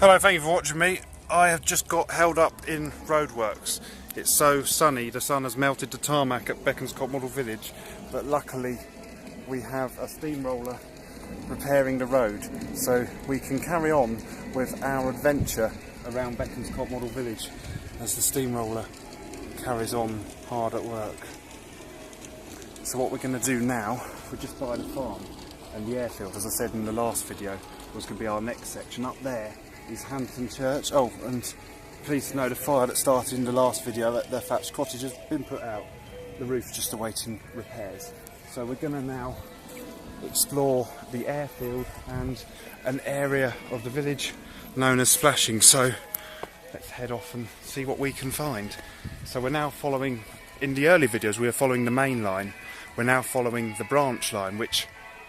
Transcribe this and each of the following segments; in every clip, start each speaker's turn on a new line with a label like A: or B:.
A: Hello, thank you for watching me. I have just got held up in roadworks. It's so sunny, the sun has melted the tarmac at Bekonscot Model Village, but luckily we have a steamroller repairing the road, so we can carry on with our adventure around Bekonscot Model Village as the steamroller carries on hard at work. So what we're going to do now, we're just by the farm, and the airfield, as I said in the last video, was going to be our next section. Up there is Hanton Church. Oh, and please know the fire that started in the last video, that the thatched cottage has been put out. The roof's just awaiting repairs. So we're going to now explore the airfield and an area of the village known as Splashing. So let's head off and see what we can find. So we're now following, in the early videos we were following the main line. We're now following the branch line, which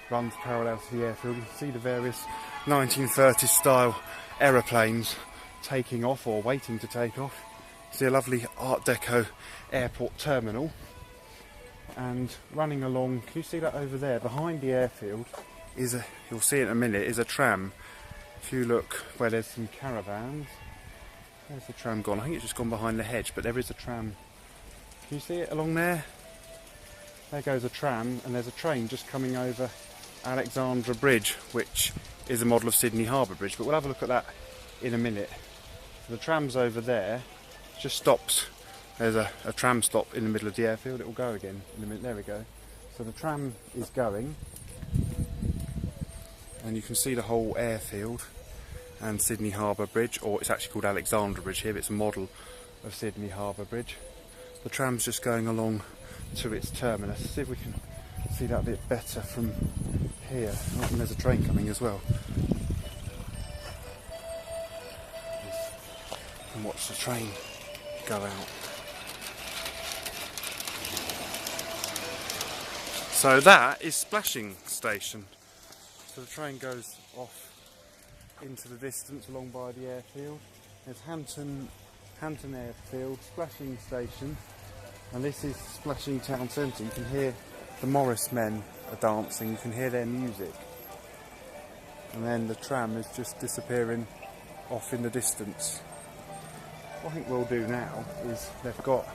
A: runs parallel to the airfield. You can see the various 1930s style aeroplanes taking off or waiting to take off. See a lovely Art Deco airport terminal, and running along, can you see that over there behind the airfield is a, you'll see it in a minute, is a tram. If you look where there's some caravans, there's the tram gone. I think it's just gone behind the hedge, but there is a tram. Can you see it along there? There goes a tram, and there's a train just coming over Alexandra Bridge, which is a model of Sydney Harbour Bridge, but we'll have a look at that in a minute. So the tram's over there, just stops. There's a tram stop in the middle of the airfield. It will go again in a minute. There we go. So the tram is going, and you can see the whole airfield and Sydney Harbour Bridge, or it's actually called Alexandra Bridge here, but it's a model of Sydney Harbour Bridge. The tram's just going along to its terminus. Let's see if we can see that a bit better from here. Oh, and there's a train coming as well. And watch the train go out. So that is Splashing Station. So the train goes off into the distance along by the airfield. There's Hanton Airfield, Splashing Station, and this is Splashing Town Centre. You can hear the Morris men are dancing, you can hear their music. And then the tram is just disappearing off in the distance. What I think we'll do now is, they've got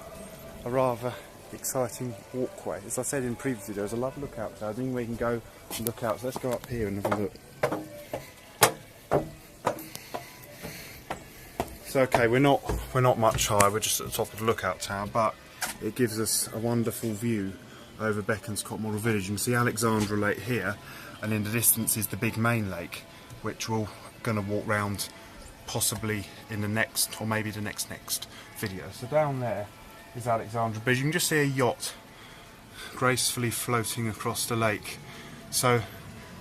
A: a rather exciting walkway. As I said in previous videos, I love lookout towers. I mean, we can go and look out. So let's go up here and have a look. So okay, we're not much higher, we're just at the top of the lookout tower, but it gives us a wonderful view over Bekonscot Model Village. You can see Alexandra Lake here, and in the distance is the big main lake, which we're going to walk round possibly in the next, or maybe the next video. So down there is Alexandra Bridge. You can just see a yacht gracefully floating across the lake. So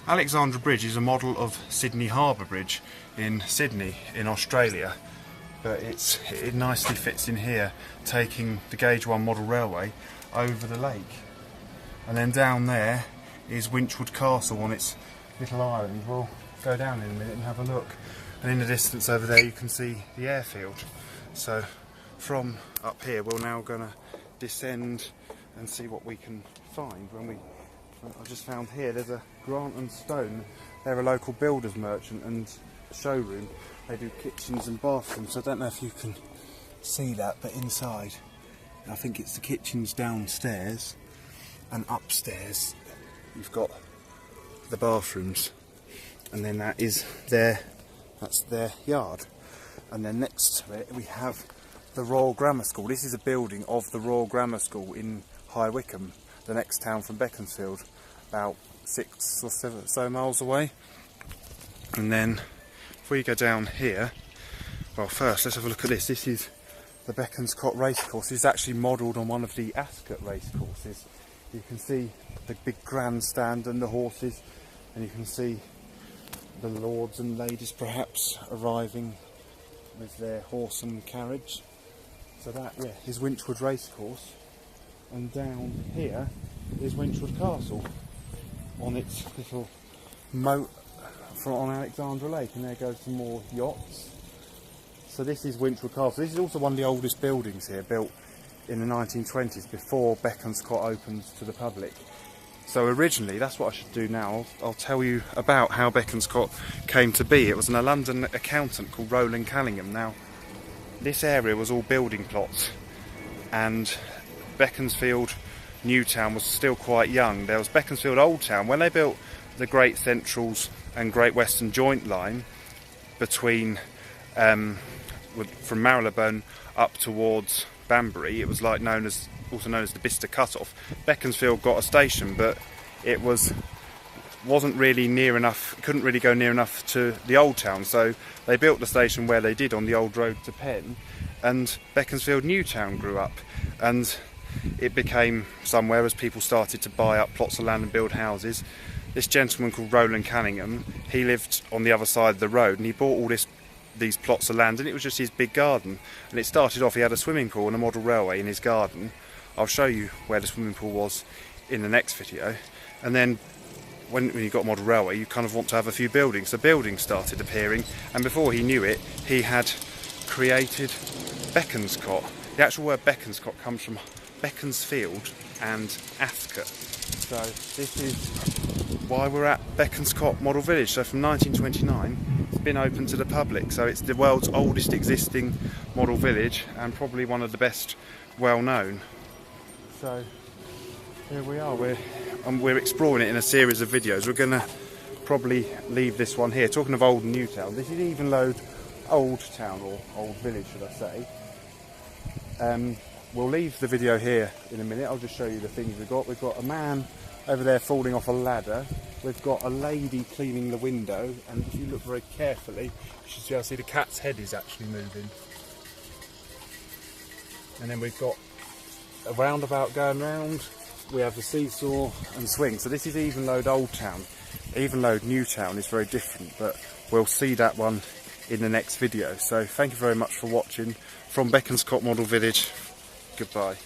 A: Alexandra Bridge is a model of Sydney Harbour Bridge in Sydney in Australia, but it nicely fits in here, taking the Gauge 1 model railway over the lake. And then down there is Wychwood Castle on its little island. We'll go down in a minute and have a look. And in the distance over there you can see the airfield. So from up here we're now going to descend and see what we can find. I just found here there's a Grant and Stone. They're a local builders merchant and showroom. They do kitchens and bathrooms. I don't know if you can see that, but inside, I think it's the kitchens downstairs, and upstairs you've got the bathrooms, and then that's their yard. And then next to it we have the Royal Grammar School. This is a building of the Royal Grammar School in High Wycombe, the next town from Beaconsfield, about 6 or 7 so miles away. And then if we go down here, well, first let's have a look at this. This is the Bekonscot Racecourse. This is actually modelled on one of the Ascot Racecourses. You can see the big grandstand and the horses, and you can see the lords and ladies perhaps arriving with their horse and carriage. So that, yeah, is Wychwood Racecourse, and down here is Wychwood Castle on its little moat on Alexandra Lake, and there goes some more yachts. So this is Wychwood Castle. This is also one of the oldest buildings here, built in the 1920s, before Bekonscot opens to the public. So originally, that's what I should do now, I'll tell you about how Bekonscot came to be. It was a London accountant called Roland Callingham. Now, this area was all building plots, and Beaconsfield New Town was still quite young. There was Beaconsfield Old Town. When they built the Great Centrals and Great Western Joint Line between from Marylebone up towards Banbury, it was like also known as the Bicester Cut-off. Beaconsfield got a station, but it wasn't really near enough, couldn't really go near enough to the old town, so they built the station where they did on the old road to Penn, and Beaconsfield New Town grew up, and it became somewhere as people started to buy up plots of land and build houses. This gentleman called Roland Callingham, he lived on the other side of the road, and he bought all these plots of land, and it was just his big garden. And it started off, he had a swimming pool and a model railway in his garden. I'll show you where the swimming pool was in the next video. And then when you got a model railway, you kind of want to have a few buildings. So buildings started appearing, and before he knew it, he had created Bekonscot. The actual word Bekonscot comes from Beaconsfield and Ascot. So this is why we're at Bekonscot Model Village. So from 1929, it's been open to the public. So it's the world's oldest existing model village, and probably one of the best well known. So here we are, we're exploring it in a series of videos. We're going to probably leave this one here. Talking of old and new town, this is Evenlode Old Town, or Old Village should I say. We'll leave the video here in a minute. I'll just show you the things we've got. We've got a man over there falling off a ladder. We've got a lady cleaning the window, and if you look very carefully, you should be able to see the cat's head is actually moving. And then we've got a roundabout going round. We have the seesaw and swing. So this is Evenlode Old Town. Evenlode New Town is very different, but we'll see that one in the next video. So thank you very much for watching from Bekonscot Model Village. Goodbye.